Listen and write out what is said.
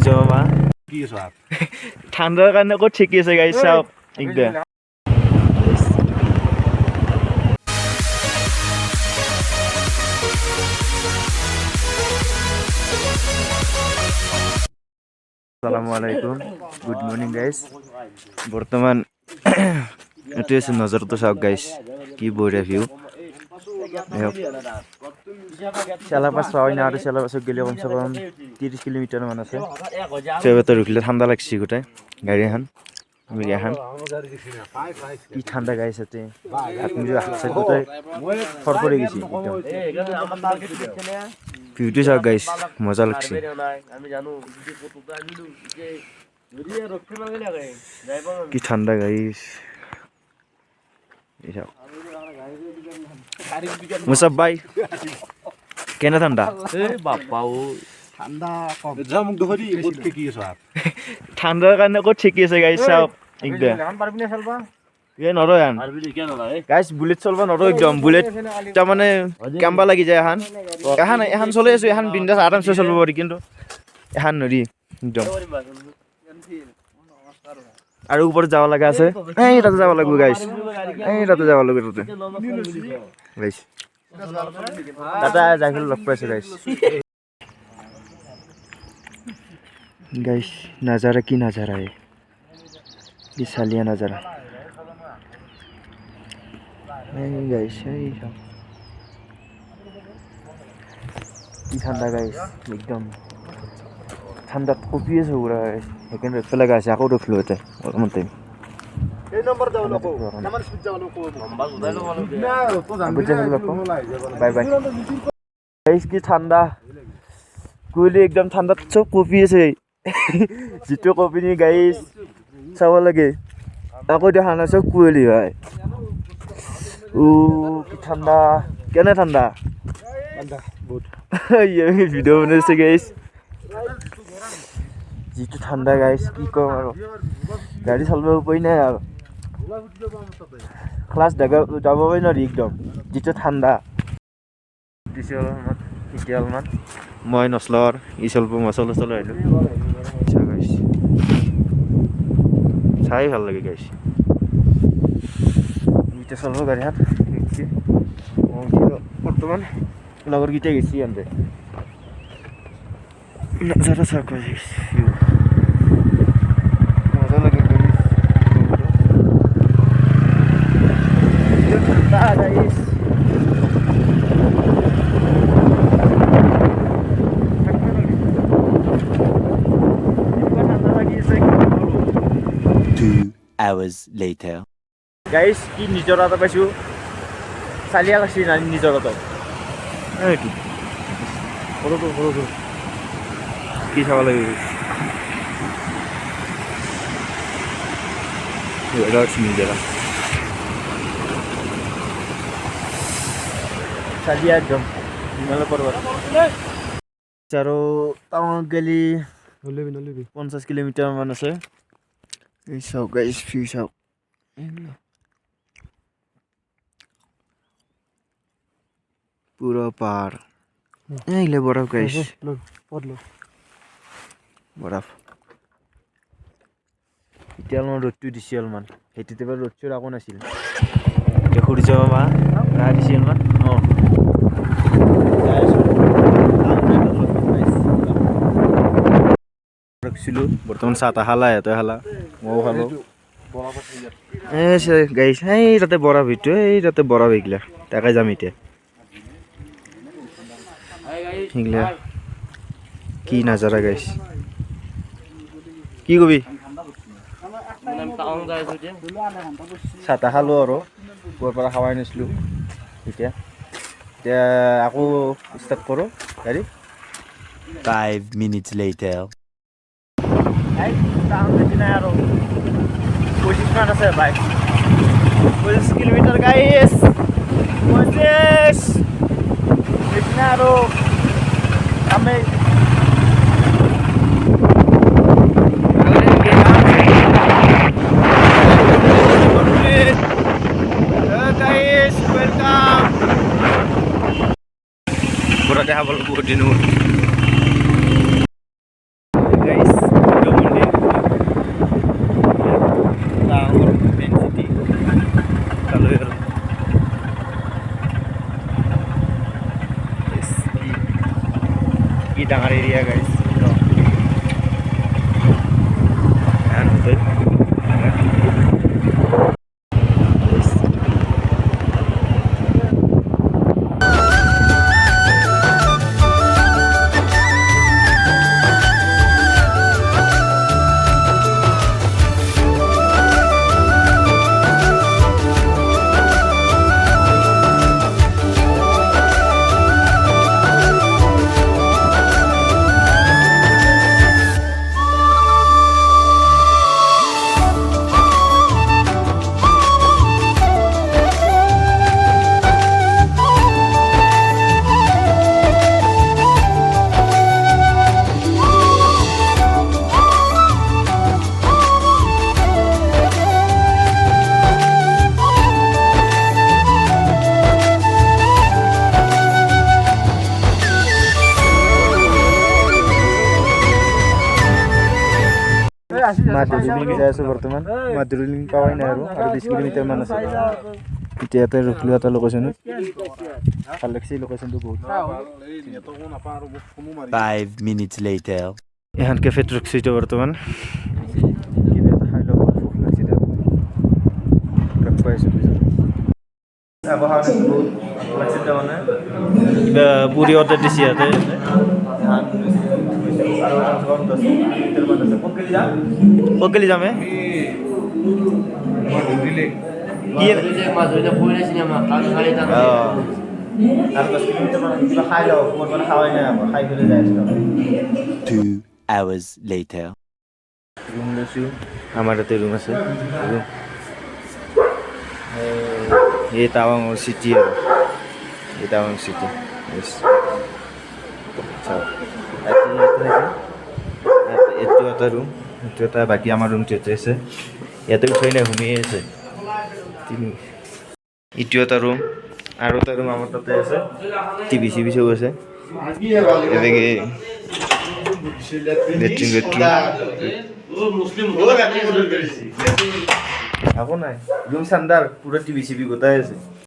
ঘূৰিছে মামা ঠাণ্ডাৰ কাৰণে ক'ত ঠেকি আছে গাইছ চাওক একদম আসসালামু আলাইকুম গুড মর্নিং গাইস বর্তমান এটি আছে নজরতো চাওক গাইস কি বঢ়িয়া ভিউ চেলাপাছ পাই না আৰু চেলাপাছত গেলে কমসে কম 30 কিলোমিটাৰ মান আছে তেবেতো ৰখিলে ঠাণ্ডা লাগছি গোটাই গাড়ী এখন আমি এখন কি ঠাণ্ডা গাইছ এতে আপনি যে আছে গোটাই ফরফরে গেছি ভিউটো চাওক গাইস মজা লাগছে আমি জানো কি ঠাণ্ডা গাইস মুসাব ভাই কেন ঠাণ্ডা বাপ্পাও ঠাণ্ডাৰ কাৰণে ক'ত ঠেকি আছে গাইছ চাওক একদম গাইছ বুলেট চলবা নৰো একদম বুলেট তাৰমানে কামবা লাগি যায় এখন চলাই আছো এখন বিন্দাছ আৰামছে চলিব পাৰি কিন্তু এখন নৰি একদম আৰু ওপৰত যাব লগা আছে এই তাতে যাব লাগিব গাইছ এই তাতে যাব লাগিব তাতে গাইছ তাতে যাই লগ পাইছো গাইছ गाइस नज़ारा की नज़ारा है ये सालिया नज़ारा गाइस ठंडा गाइस एकदम ठंडा कॉफी है पूरा लेकिन रखा लगा से आको रख लो होता है और मत ये नंबर दे लो नंबर स्विच दे लो नंबर उधर लो बाय बाय गाइस की ठंडा कोहली एकदम ठंडा सब कॉफी है जितो कॉफी नि गाइस চাব লাগে আকৌ দেখা নাছে কোহলি ভাই ও কি ঠাণ্ডা কেনে ঠাণ্ডা ঠাণ্ডা বহুত এই ভিডিও বনাইছে গাইস জিটো ঠাণ্ডা গাইস কি কম আৰু গাড়ী চলাব উপায় নাই আৰু ক্লাছ যাব পাই ন একদম জিটো ঠাণ্ডা দিছে অলপমান এতিয়া অলপমান মই নচলৰ ই চলব মচল চল আহিলো চাই ভাল লাগে গাইছ ইটা চলব গাড়ী হাত বৰ্তমান লগৰ গীতা গেছি আনতে নজাৰা চাওক গাইছ মজা লাগে গাইছ 2 hours later. Guys, কি নিজৰাটা পাইছো চালিয়া লাগছি না নিজৰাটা এইটো বড় কি চাব লাগে এটা নিজৰা চালিয়া একদম হিমালয় পৰ্বত আৰু টাউন গেলি 50 কিলোমিটাৰ মান আছে এই চাওক গাইস ভিউ চাওক পুৰো পাৰ এইলে বৰফ গাইস বৰফ এতিয়া অলপমান ৰ'দটো দিছে অলপমান সেইটোতে বাৰু ৰ'দটোৰ আকৌ নাছিল এতিয়া ঘূৰিছে মামা না দিছে অলপমান রাখছিলো বর্তমান সাতা খালা এত খালা মও খালো গাইস এই তাতে বরফ ভিটো এই তাতে বরফ এগুলা টাকা যাম এতিয়া এগুলা কি নাজারা গাইস কি কবি সাতা খালো আৰু পুৱাৰ পৰা খাৱাই নাছিলো এতিয়া আকৌ ষ্টাৰ্ট কৰো গাড়ী 5 minutes later. Hey, tahan din na yaro. 25 na sa bike. 25 kilometer guys. 25. Ignaro. Kami. Guys, welcome. Pura deha bol ko dinu. Guys. Area guys and hotel माधुरी जाय आছো বৰ্তমান माधुरी পাৱাই নাই আৰু 20 কিলোমিটাৰ মান আছে ইতিয়াতে ৰখলো এটা লোকেশনত ভাল লাগছে লোকেশনটো বহুত 5 minutes later. এখন কেফেত ৰখছো এতিয়া বৰ্তমান কিবা এটা খাই লব ভোক লাগছে দে লগ পাইছো আবহাওয়া বহুত লাগছে দে মানে কিবা পুৰি অৰ্ডাৰ দিছি ইয়াতে পকেলি যামে কি মাঝে পুৰি সিনেমা খালি খালি আর 10 কিলোমিটার মানে খাই লও কোন কোন খাওয়াই না খাই ফেলে যাই 2 hours later. রুম লইছি আমার হাতে রুম আছে রুম এই টাওয়াং সিটি এই টাওয়াং সিটি यस চাও এটো এটা রুম এটো এটা বাকি আমার রুম তে আছে ইয়াতে উঠাই না ঘুমিয়ে আছে তিনি ইটো এটা রুম আর এটা রুম আমার তাতে আছে টিভি সিভি সব আছে এদিকে লেট্রিন ও মুসলিম হলো আপনি অর্ডার করেছি আপো নাই রুম সান্দার পুরো টিভি সিভি গোটায় আছে